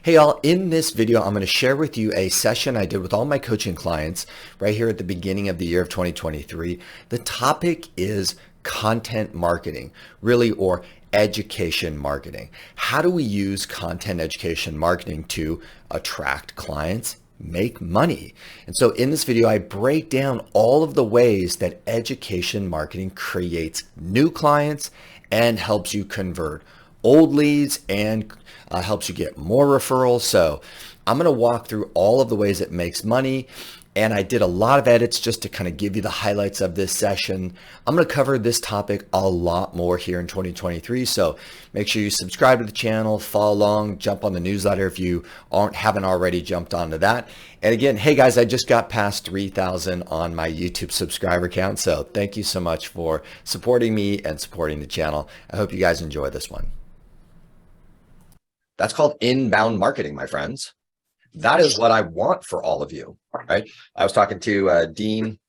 Hey y'all, in this video, I'm going to share with you a session I did with all my coaching clients right here at the beginning of the year of 2023. The topic is content marketing, really, or education marketing. How do we use content education marketing to attract clients, make money? And so in this video, I break down all of the ways that education marketing creates new clients and helps you convert old leads and helps you get more referrals. So I'm going to walk through all of the ways it makes money. And I did a lot of edits just to kind of give you the highlights of this session. I'm going to cover this topic a lot more here in 2023. So make sure you subscribe to the channel, follow along, jump on the newsletter if you haven't already jumped onto that. And again, hey guys, I just got past 3,000 on my YouTube subscriber count. So thank you so much for supporting me and supporting the channel. I hope you guys enjoy this one. That's called inbound marketing, my friends. That is what I want for all of you, right? I was talking to Dean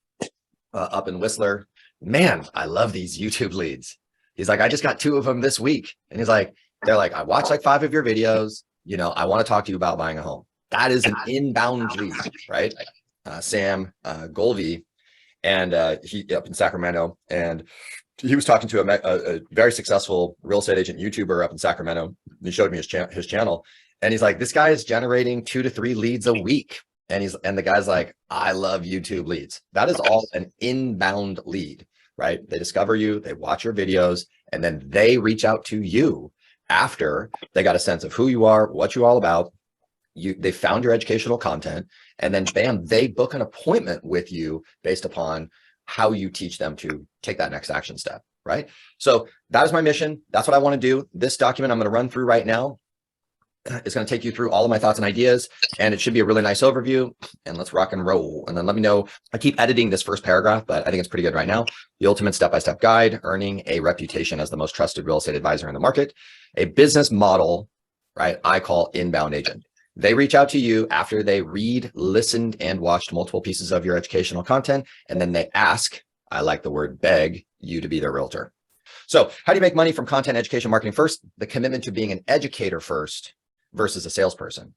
up in Whistler. Man, I love these YouTube leads. He's like, I just got 2 of them this week. And he's like, they're like, I watched like 5 of your videos. You know, I want to talk to you about buying a home. That is an inbound lead, right? Sam Golvey, and he up in Sacramento, and he was talking to a very successful real estate agent YouTuber up in Sacramento. He showed me his channel, and he's like, this guy is generating 2 to 3 leads a week. And the guy's like, I love YouTube leads. That is all an inbound lead, right? They discover you, they watch your videos, and then they reach out to you after they got a sense of who you are, what you're all about. They found your educational content, and then bam, they book an appointment with you based upon how you teach them to take that next action step, right? So that is my mission. That's what I want to do. This document I'm going to run through right now is going to take you through all of my thoughts and ideas, and it should be a really nice overview, and let's rock and roll. And then let me know. I keep editing this first paragraph, but I think it's pretty good right now. The ultimate step-by-step guide, earning a reputation as the most trusted real estate advisor in the market. A business model, right? I call inbound agent. They reach out to you after they read, listened, and watched multiple pieces of your educational content. And then they ask, I like the word beg, you to be their realtor. So how do you make money from content education marketing? First, the commitment to being an educator first versus a salesperson.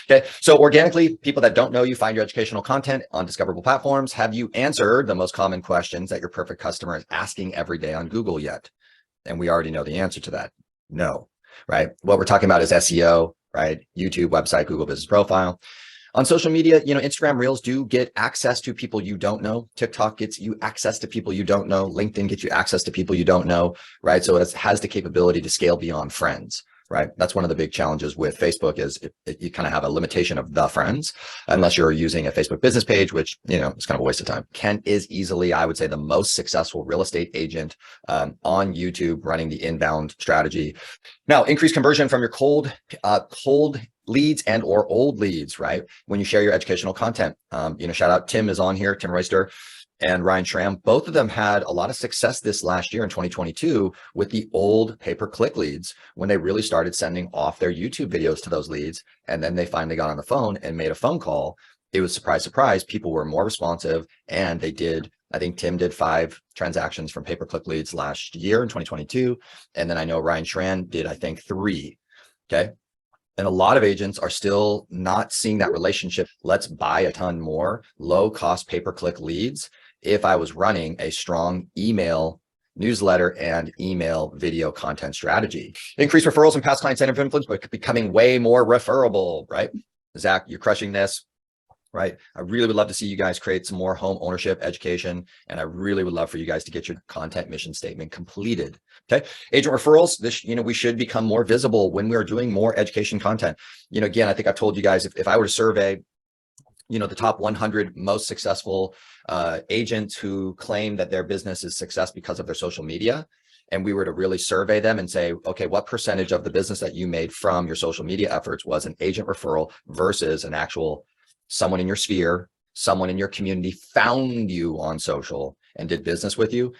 Okay. So organically, people that don't know you find your educational content on discoverable platforms. Have you answered the most common questions that your perfect customer is asking every day on Google yet? And we already know the answer to that. No, right? What we're talking about is SEO. Right? YouTube, website, Google business profile. On social media, you know, Instagram Reels do get access to people you don't know. TikTok gets you access to people you don't know. LinkedIn gets you access to people you don't know, right? So it has the capability to scale beyond friends, right? That's one of the big challenges with Facebook is you kind of have a limitation of the friends, unless you're using a Facebook business page, which, you know, it's kind of a waste of time. Ken is easily, I would say, the most successful real estate agent on YouTube running the inbound strategy. Now, increase conversion from your cold leads and or old leads, right? When you share your educational content, you know, shout out, Tim is on here, Tim Royster and Ryan Schramm. Both of them had a lot of success this last year in 2022 with the old pay-per-click leads when they really started sending off their YouTube videos to those leads. And then they finally got on the phone and made a phone call. It was surprise, surprise. People were more responsive, and they did. I think Tim did 5 transactions from pay-per-click leads last year in 2022. And then I know Ryan Schramm did, I think, 3. Okay. And a lot of agents are still not seeing that relationship. Let's buy a ton more low-cost pay-per-click leads if I was running a strong email newsletter and email video content strategy. Increase referrals and past client center of influence by becoming way more referable, right? Zach, you're crushing this, right? I really would love to see you guys create some more home ownership education, and I really would love for you guys to get your content mission statement completed. Okay. Agent referrals, this, you know, we should become more visible when we are doing more education content. You know, again, I think I've told you guys, if I were to survey, you know, the top 100 most successful agents who claim that their business is success because of their social media, and we were to really survey them and say, okay, what percentage of the business that you made from your social media efforts was an agent referral versus an actual someone in your sphere, someone in your community found you on social and did business with you?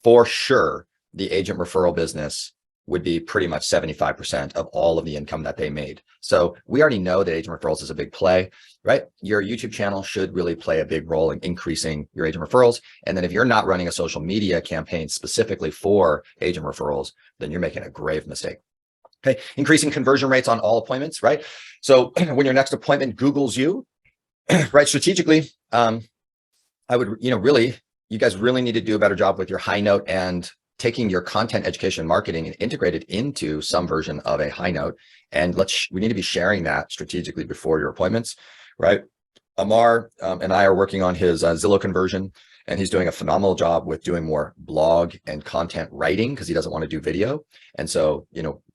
For sure, the agent referral business would be pretty much 75% of all of the income that they made. So we already know that agent referrals is a big play, right? Your YouTube channel should really play a big role in increasing your agent referrals. And then if you're not running a social media campaign specifically for agent referrals, then you're making a grave mistake. Okay. Increasing conversion rates on all appointments, right? So when your next appointment Googles you, right, strategically, I would, really, you guys really need to do a better job with your high note and taking your content education marketing and integrate it into some version of a high note. And we need to be sharing that strategically before your appointments, right? Amar and I are working on his Zillow conversion, and he's doing a phenomenal job with doing more blog and content writing because he doesn't want to do video. And so,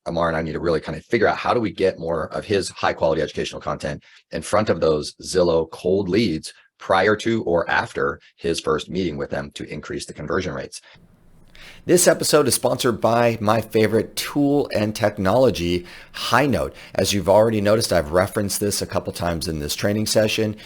Amar and I need to really kind of figure out how do we get more of his high quality educational content in front of those Zillow cold leads prior to or after his first meeting with them to increase the conversion rates. This episode is sponsored by my favorite tool and technology, HighNote. As you've already noticed, I've referenced this a couple times in this training session.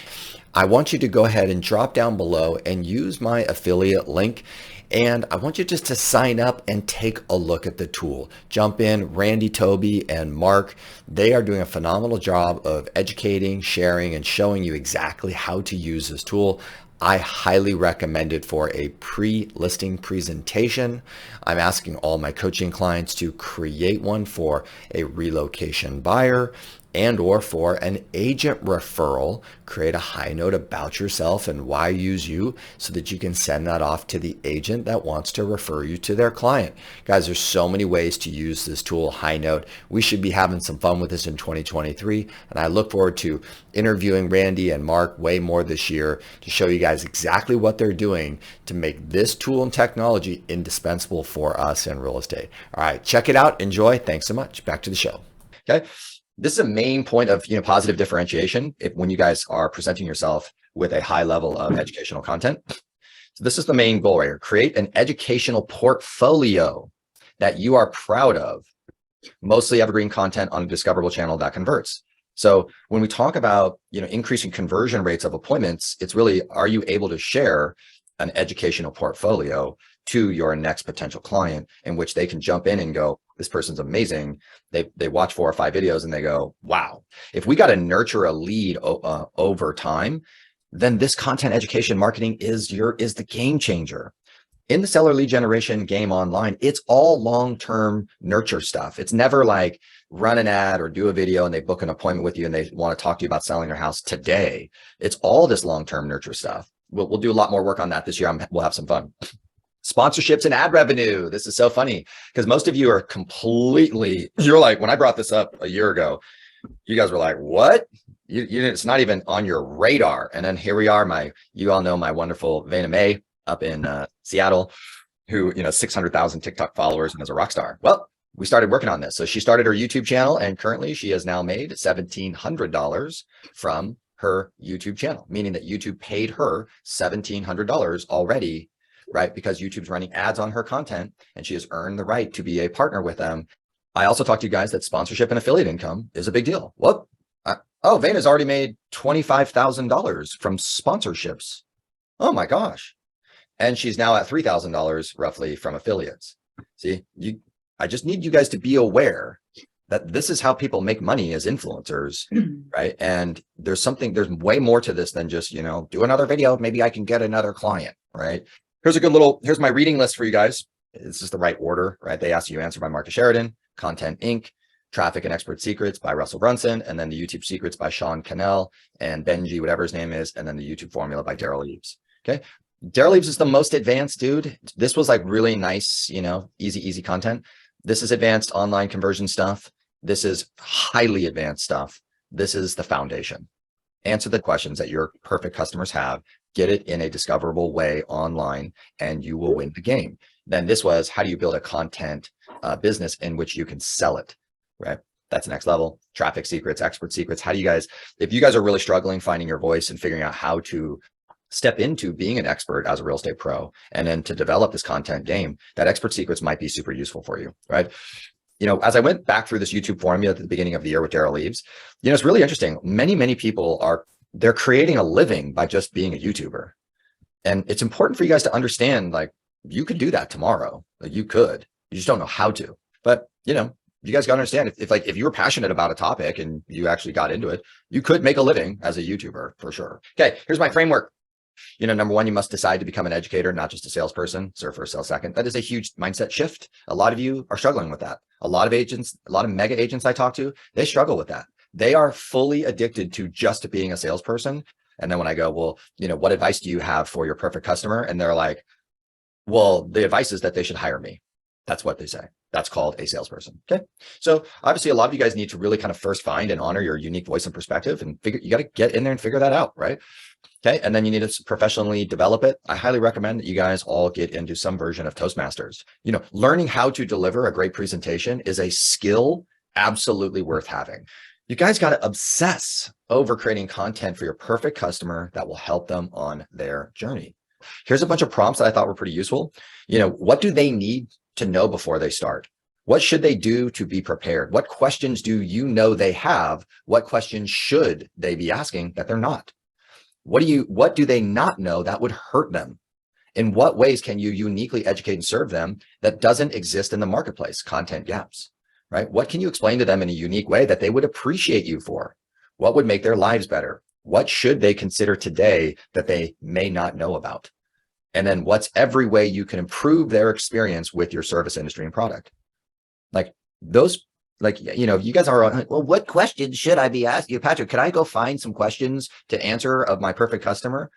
I want you to go ahead and drop down below and use my affiliate link. And I want you just to sign up and take a look at the tool. Jump in. Randy, Toby, and Mark, they are doing a phenomenal job of educating, sharing, and showing you exactly how to use this tool. I highly recommend it for a pre-listing presentation. I'm asking all my coaching clients to create one for a relocation buyer and or for an agent referral. Create a high note about yourself and why use you so that you can send that off to the agent that wants to refer you to their client. Guys, there's so many ways to use this tool, high note. We should be having some fun with this in 2023. And I look forward to interviewing Randy and Mark way more this year to show you guys exactly what they're doing to make this tool and technology indispensable for us in real estate. All right, check it out. Enjoy. Thanks so much. Back to the show. Okay. This is a main point of positive differentiation when you guys are presenting yourself with a high level of educational content. So this is the main goal right here. Create an educational portfolio that you are proud of, mostly evergreen content on a discoverable channel that converts. So when we talk about increasing conversion rates of appointments, it's really, are you able to share an educational portfolio to your next potential client in which they can jump in and go, this person's amazing. They watch 4 or 5 videos and they go, wow. If we got to nurture a lead over time, then this content education marketing is the game changer. In the seller lead generation game online, it's all long-term nurture stuff. It's never like run an ad or do a video and they book an appointment with you and they want to talk to you about selling their house today. It's all this long-term nurture stuff. We'll do a lot more work on that this year. We'll have some fun. Sponsorships and ad revenue. This is so funny because most of you are you're like, when I brought this up a year ago, you guys were like, what? It's not even on your radar. And then here we are. You all know my wonderful Vana Mae up in Seattle, who, 600,000 TikTok followers and is a rock star. Well, we started working on this. So she started her YouTube channel and currently she has now made $1,700 from her YouTube channel, meaning that YouTube paid her $1,700 already, right? Because YouTube's running ads on her content and she has earned the right to be a partner with them. I also talked to you guys that sponsorship and affiliate income is a big deal. What? Vana's already made $25,000 from sponsorships. Oh my gosh. And she's now at $3,000 roughly from affiliates. See, I just need you guys to be aware that this is how people make money as influencers, right? And there's way more to this than just, do another video. Maybe I can get another client, right? Here's my reading list for you guys. This is the right order, right? They Ask You Answer by Marcus Sheridan, Content Inc., Traffic and Expert Secrets by Russell Brunson, and then the YouTube Secrets by Sean Cannell and Benji, whatever his name is, and then the YouTube Formula by Daryl Eves. Okay. Daryl Eves is the most advanced dude. This was like really nice, easy content. This is advanced online conversion stuff. This is highly advanced stuff. This is the foundation. Answer the questions that your perfect customers have, get it in a discoverable way online, and you will win the game. Then this was, how do you build a content business in which you can sell it, right? That's the next level. Traffic secrets, expert secrets. If you guys are really struggling finding your voice and figuring out how to step into being an expert as a real estate pro, and then to develop this content game, that expert secrets might be super useful for you, right? As I went back through this YouTube formula at the beginning of the year with Daryl Eves, it's really interesting. Many people they're creating a living by just being a YouTuber. And it's important for you guys to understand, like, you could do that tomorrow. Like, you could, you just don't know how to. But, you guys got to understand if you were passionate about a topic and you actually got into it, you could make a living as a YouTuber for sure. Okay. Here's my framework. Number one, you must decide to become an educator, not just a salesperson. Serve first, sell second. That is a huge mindset shift. A lot of you are struggling with that. A lot of agents, a lot of mega agents I talk to, they struggle with that. They are fully addicted to just being a salesperson. And then when I go, well, what advice do you have for your perfect customer? And they're like, well, the advice is that they should hire me. That's what they say. That's called a salesperson. Okay. So obviously a lot of you guys need to really kind of first find and honor your unique voice and perspective and you got to get in there and figure that out. Right. Okay. And then you need to professionally develop it. I highly recommend that you guys all get into some version of Toastmasters. Learning how to deliver a great presentation is a skill absolutely worth having. You guys got to obsess over creating content for your perfect customer that will help them on their journey. Here's a bunch of prompts that I thought were pretty useful. What do they need to know before they start? What should they do to be prepared? What questions do they have? What questions should they be asking that they're not? What do they not know that would hurt them? In what ways can you uniquely educate and serve them that doesn't exist in the marketplace? Content gaps, right? What can you explain to them in a unique way that they would appreciate you for? What would make their lives better? What should they consider today that they may not know about? And then what's every way you can improve their experience with your service industry and product? You guys are, well, what questions should I be asking? Patrick, can I go find some questions to answer of my perfect customer?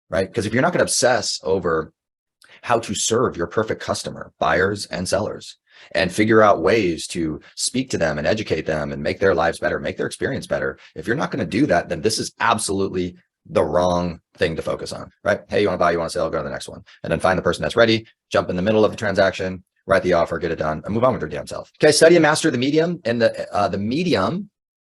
Right? Because if you're not going to obsess over how to serve your perfect customer, buyers and sellers, and figure out ways to speak to them and educate them and make their lives better, make their experience better. If you're not going to do that, then this is absolutely the wrong thing to focus on, right? Hey, you want to buy, you want to sell, go to the next one. And then find the person that's ready, jump in the middle of the transaction, write the offer, get it done, and move on with your damn self. Okay, study and master the medium and the medium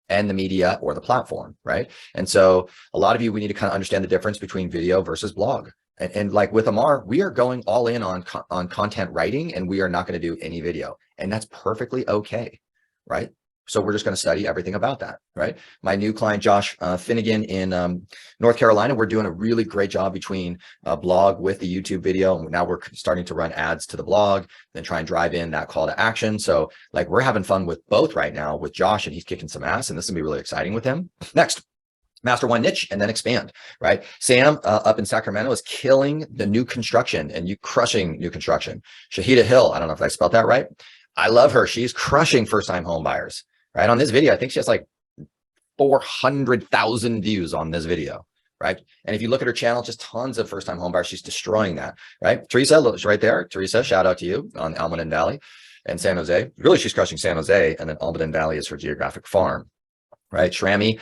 and the media or the platform, right? And so a lot of you, we need to kind of understand the difference between video versus blog. And like with Amar, we are going all in on content writing, and we are not going to do any video, and that's perfectly okay, right? So we're just going to study everything about that, right? My new client, Josh Finnegan in North Carolina, we're doing a really great job between blog with the YouTube video. And now we're starting to run ads to the blog, then try and drive in that call to action. So like we're having fun with both right now with Josh, and he's kicking some ass, and this is gonna be really exciting with him. Next. Master one niche and then expand, right? Sam up in Sacramento is killing the new construction and you crushing new construction. Shahida Hill, I don't know if I spelled that right. I love her. She's crushing first-time home buyers, right? On this video, I think she has like 400,000 views on this video, right? And if you look at her channel, just tons of first-time home buyers. She's destroying that, right? Teresa is right there. Teresa, shout out to you on Almaden Valley and San Jose. Really, she's crushing San Jose, and then Almaden Valley is her geographic farm, right? Shrami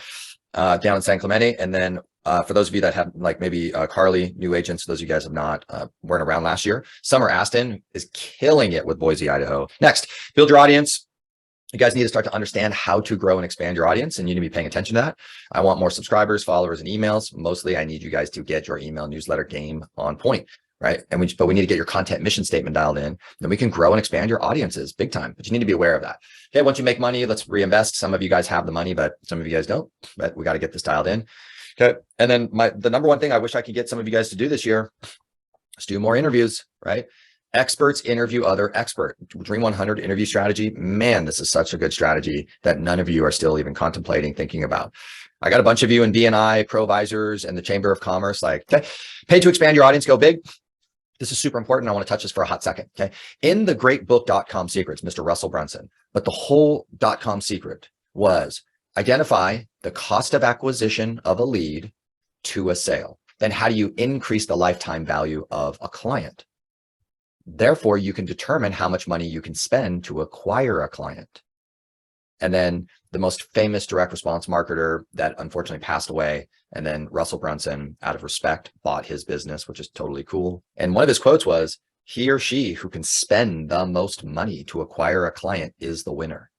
down in San Clemente. And then for those of you that have like maybe Carly, new agents, those of you guys have not weren't around last year, Summer Aston is killing it with Boise, Idaho. Next, build your audience. You guys need to start to understand how to grow and expand your audience, and you need to be paying attention to that. I want more subscribers, followers, and emails. Mostly, I need you guys to get your email newsletter game on point, right? But we need to get your content mission statement dialed in. Then we can grow and expand your audiences big time, but you need to be aware of that. Okay, once you make money, let's reinvest. Some of you guys have the money, but some of you guys don't, but we got to get this dialed in. Okay, and then the number one thing I wish I could get some of you guys to do this year is do more interviews, right? Experts interview other expert. Dream 100 interview strategy. Man, this is such a good strategy that none of you are still even contemplating, thinking about. I got a bunch of you in BNI, Provisors, and the Chamber of Commerce. Like, okay, pay to expand your audience, go big. This is super important. I want to touch this for a hot second. Okay. In the great book, .com Secrets, Mr. Russell Brunson, but the whole .com secret was identify the cost of acquisition of a lead to a sale. Then how do you increase the lifetime value of a client? Therefore, you can determine how much money you can spend to acquire a client. And then the most famous direct response marketer that unfortunately passed away, and then Russell Brunson, out of respect, bought his business, which is totally cool. And one of his quotes was, he or she who can spend the most money to acquire a client is the winner.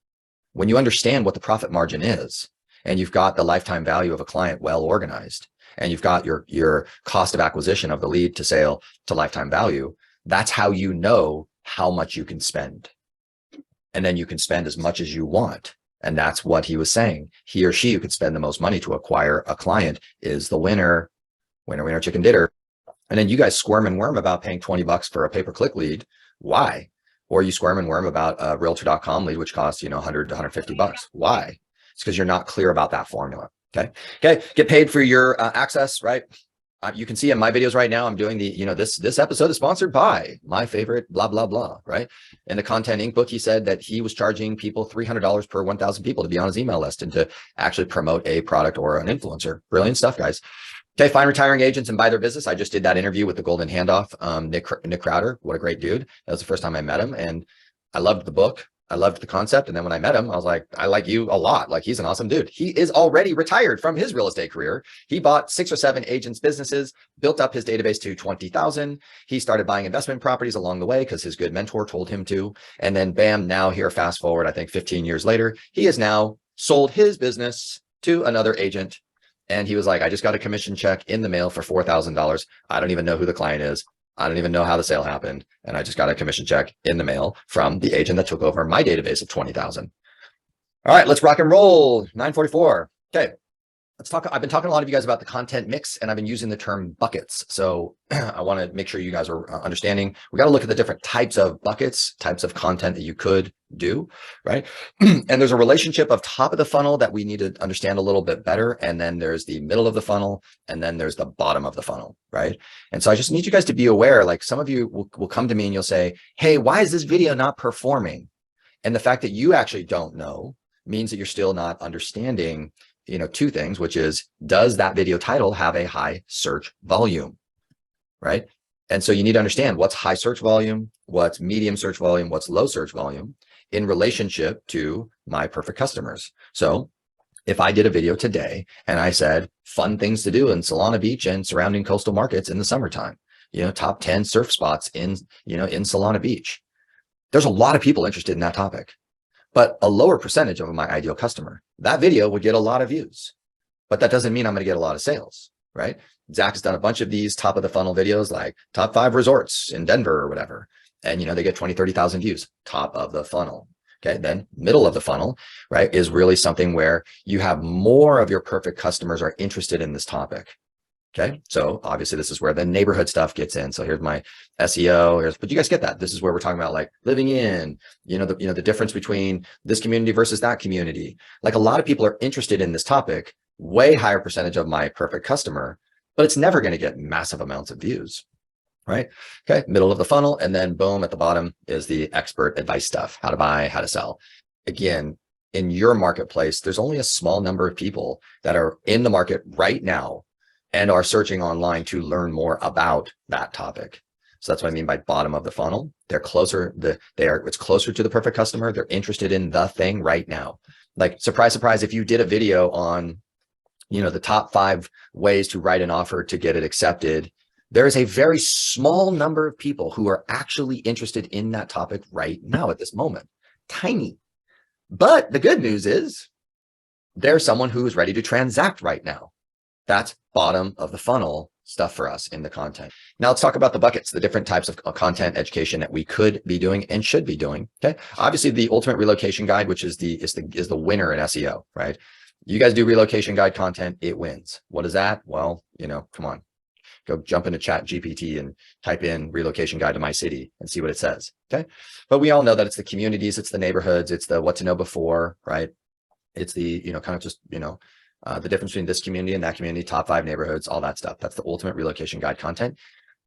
When you understand what the profit margin is, and you've got the lifetime value of a client well organized, and you've got your cost of acquisition of the lead to sale to lifetime value, that's how you know how much you can spend. And then you can spend as much as you want. And that's what he was saying. He or she who could spend the most money to acquire a client is the winner. Winner, winner, chicken dinner. And then you guys squirm and worm about paying $20 for a pay-per-click lead. Why? Or you squirm and worm about a realtor.com lead, which costs, $100 to $150. Why? It's because you're not clear about that formula. Okay. Get paid for your access, right? you can see in my videos right now, I'm doing the, this episode is sponsored by my favorite, blah, blah, blah, right? In the Content Inc. book, he said that he was charging people $300 per 1,000 people to be on his email list and to actually promote a product or an influencer. Brilliant stuff, guys. Okay, find retiring agents and buy their business. I just did that interview with the Golden Handoff, Nick Crowder. What a great dude. That was the first time I met him, and I loved the book. I loved the concept. And then when I met him, I was like, I like you a lot. Like, he's an awesome dude. He is already retired from his real estate career. He bought 6 or 7 agents' businesses, built up his database to 20,000. He started buying investment properties along the way because his good mentor told him to. And then bam, now here, fast forward, I think 15 years later, he has now sold his business to another agent. And he was like, I just got a commission check in the mail for $4,000. I don't even know who the client is. I don't even know how the sale happened. And I just got a commission check in the mail from the agent that took over my database of 20,000. All right, let's rock and roll. 9:44. Okay. Let's talk. I've been talking to a lot of you guys about the content mix, and I've been using the term buckets. So I want to make sure you guys are understanding. We got to look at the different types of buckets, types of content that you could do, right? And there's a relationship of top of the funnel that we need to understand a little bit better. And then there's the middle of the funnel, and then there's the bottom of the funnel, right? And so I just need you guys to be aware, like some of you will come to me and you'll say, hey, why is this video not performing? And the fact that you actually don't know means that you're still not understanding, 2 things, which is, does that video title have a high search volume, right? And so you need to understand what's high search volume, what's medium search volume, what's low search volume in relationship to my perfect customers. So if I did a video today and I said fun things to do in Solana Beach and surrounding coastal markets in the summertime, top 10 surf spots in Solana Beach, there's a lot of people interested in that topic. But a lower percentage of my ideal customer, that video would get a lot of views, but that doesn't mean I'm going to get a lot of sales, right? Zach has done a bunch of these top of the funnel videos, like top 5 resorts in Denver or whatever. And, they get 20, 30,000 views, top of the funnel. Okay. Then middle of the funnel, right, is really something where you have more of your perfect customers are interested in this topic. Okay. So obviously this is where the neighborhood stuff gets in. So here's my SEO. But you guys get that. This is where we're talking about like living in, the difference between this community versus that community. Like, a lot of people are interested in this topic, way higher percentage of my perfect customer, but it's never going to get massive amounts of views, right? Okay. Middle of the funnel. And then boom, at the bottom is the expert advice stuff, how to buy, how to sell. Again, in your marketplace, there's only a small number of people that are in the market right now and are searching online to learn more about that topic. So that's what I mean by bottom of the funnel. They're closer, it's closer to the perfect customer. They're interested in the thing right now. Like, surprise, surprise, if you did a video on, the top 5 ways to write an offer to get it accepted, there is a very small number of people who are actually interested in that topic right now at this moment. Tiny. But the good news is there's someone who is ready to transact right now. That's bottom of the funnel stuff for us in the content. Now let's talk about the buckets, the different types of content education that we could be doing and should be doing. Okay. Obviously the ultimate relocation guide, which is the winner in SEO, right? You guys do relocation guide content, it wins. What is that? Well, come on, go jump into Chat GPT and type in relocation guide to my city and see what it says. Okay. But we all know that it's the communities, it's the neighborhoods, it's the what to know before, right? It's the, kind of just, the difference between this community and that community, top 5 neighborhoods, all that stuff. That's the ultimate relocation guide content.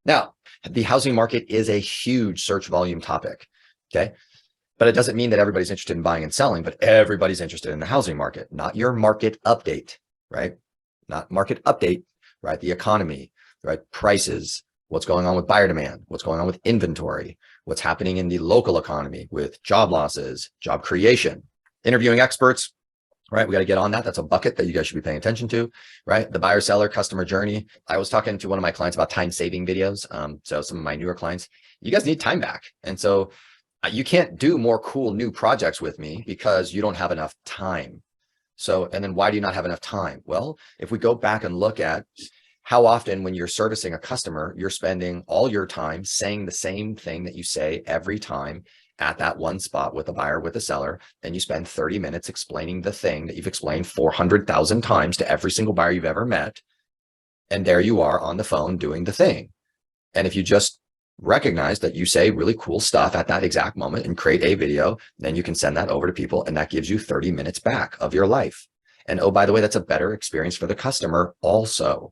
Now, the housing market is a huge search volume topic. Okay. But it doesn't mean that everybody's interested in buying and selling, but everybody's interested in the housing market, not your market update, right? Not market update, right? The economy, right? Prices, what's going on with buyer demand, what's going on with inventory, what's happening in the local economy with job losses, job creation, interviewing experts. Right. We got to get on that. That's a bucket that you guys should be paying attention to, right? The buyer seller customer journey. I was talking to one of my clients about time saving videos. So some of my newer clients, you guys need time back. And so you can't do more cool new projects with me because you don't have enough time. So, and then why do you not have enough time? Well, if we go back and look at how often when you're servicing a customer, you're spending all your time saying the same thing that you say every time at that one spot with a buyer, with a seller, and you spend 30 minutes explaining the thing that you've explained 400,000 times to every single buyer you've ever met. And there you are on the phone doing the thing. And if you just recognize that you say really cool stuff at that exact moment and create a video, then you can send that over to people, and that gives you 30 minutes back of your life. And oh, by the way, that's a better experience for the customer also.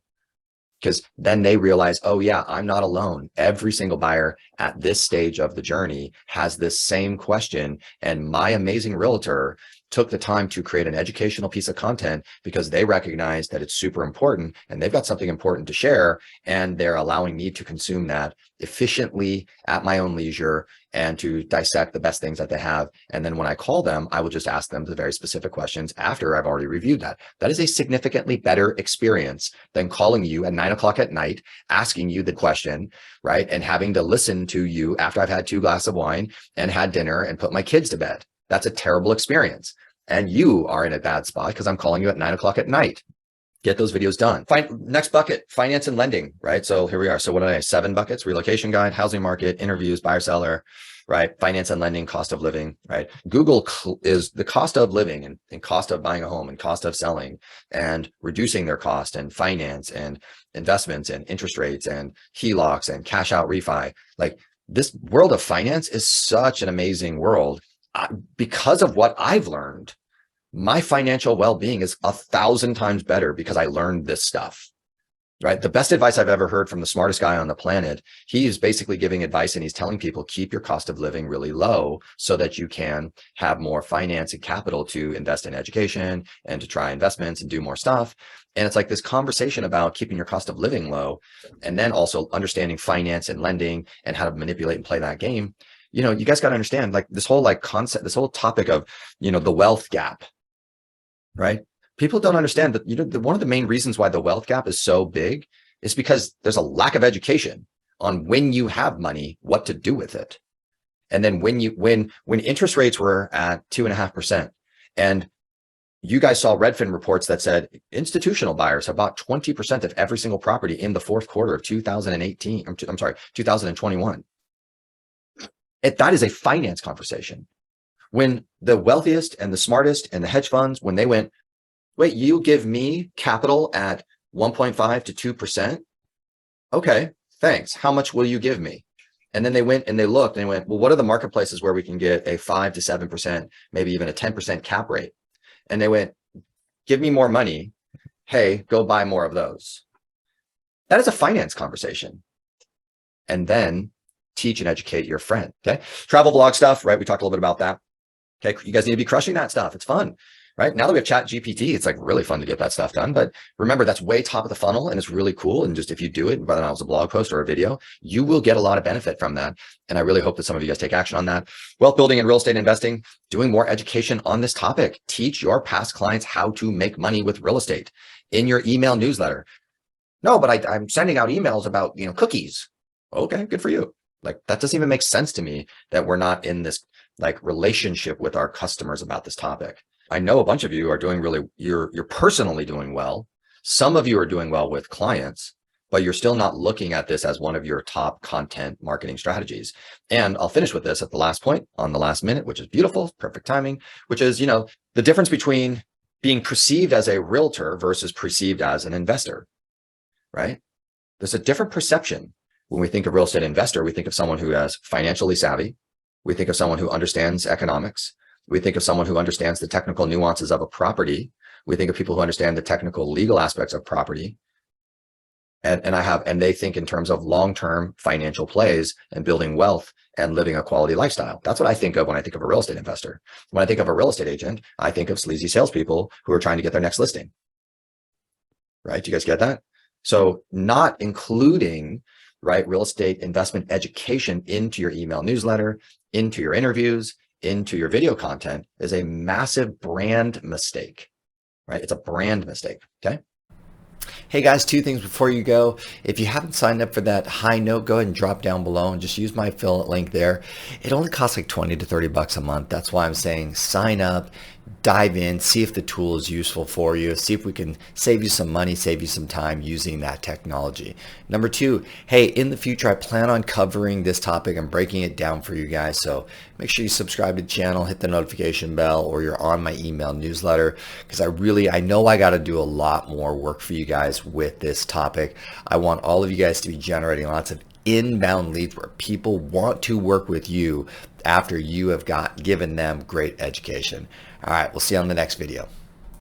Because then they realize, oh yeah, I'm not alone. Every single buyer at this stage of the journey has this same question. And my amazing realtor took the time to create an educational piece of content because they recognize that it's super important and they've got something important to share. And they're allowing me to consume that efficiently at my own leisure and to dissect the best things that they have. And then when I call them, I will just ask them the very specific questions after I've already reviewed that. That is a significantly better experience than calling you at 9 o'clock at night, asking you the question, right? And having to listen to you after I've had 2 glasses of wine and had dinner and put my kids to bed. That's a terrible experience. And you are in a bad spot because I'm calling you at 9 o'clock at night. Get those videos done. Next bucket, finance and lending, right? So here we are. So what are they? 7 buckets: relocation guide, housing market, interviews, buyer seller, right? Finance and lending, cost of living, right? Google is the cost of living and cost of buying a home and cost of selling and reducing their cost and finance and investments and interest rates and HELOCs and cash out refi. Like, this world of finance is such an amazing world. Because of what I've learned, my financial well-being is 1,000 times better because I learned this stuff, right? The best advice I've ever heard from the smartest guy on the planet, he is basically giving advice and he's telling people, keep your cost of living really low so that you can have more finance and capital to invest in education and to try investments and do more stuff. And it's like this conversation about keeping your cost of living low and then also understanding finance and lending and how to manipulate and play that game. You know, you guys got to understand, like, this whole concept, this whole topic of, the wealth gap, right? People don't understand that, one of the main reasons why the wealth gap is so big is because there's a lack of education on when you have money, what to do with it. And then when interest rates were at 2.5%, and you guys saw Redfin reports that said institutional buyers have bought 20% of every single property in the fourth quarter of 2021. That is a finance conversation. When the wealthiest and the smartest and the hedge funds, when they went, wait, you give me capital at 1.5 to 2%? Okay, thanks. How much will you give me? And then they went and they looked and they went, well, what are the marketplaces where we can get a 5 to 7%, maybe even a 10% cap rate? And they went, give me more money. Hey, go buy more of those. That is a finance conversation. And then teach and educate your friend. Okay. Travel blog stuff, right? We talked a little bit about that. Okay. You guys need to be crushing that stuff. It's fun, right? Now that we have Chat GPT, it's like really fun to get that stuff done. But remember, that's way top of the funnel and it's really cool. And just if you do it, whether or not it's a blog post or a video, you will get a lot of benefit from that. And I really hope that some of you guys take action on that. Wealth building and real estate investing, doing more education on this topic. Teach your past clients how to make money with real estate in your email newsletter. No, but I'm sending out emails about, cookies. Okay, good for you. Like, that doesn't even make sense to me that we're not in this relationship with our customers about this topic. I know a bunch of you are doing you're personally doing well. Some of you are doing well with clients, but you're still not looking at this as one of your top content marketing strategies. And I'll finish with this at the last point on the last minute, which is beautiful, perfect timing, which is, the difference between being perceived as a realtor versus perceived as an investor, right? There's a different perception. When we think of real estate investor, we think of someone who is financially savvy. We think of someone who understands economics. We think of someone who understands the technical nuances of a property. We think of people who understand the technical legal aspects of property. And they think in terms of long-term financial plays and building wealth and living a quality lifestyle. That's what I think of when I think of a real estate investor. When I think of a real estate agent, I think of sleazy salespeople who are trying to get their next listing. Right? Do you guys get that? So not including real estate investment education into your email newsletter, into your interviews, into your video content is a massive brand mistake, right? It's a brand mistake. Okay. Hey guys, 2 things before you go. If you haven't signed up for that high note, go ahead and drop down below and just use my affiliate link there. It only costs like 20 to 30 bucks a month. That's why I'm saying sign up, dive in, see if the tool is useful for you, see if we can save you some money, save you some time using that technology. Number 2, hey, in the future, I plan on covering this topic and breaking it down for you guys. So make sure you subscribe to the channel, hit the notification bell, or you're on my email newsletter, because I know I got to do a lot more work for you guys with this topic. I want all of you guys to be generating lots of inbound leads where people want to work with you after you have given them great education. All right, we'll see you on the next video.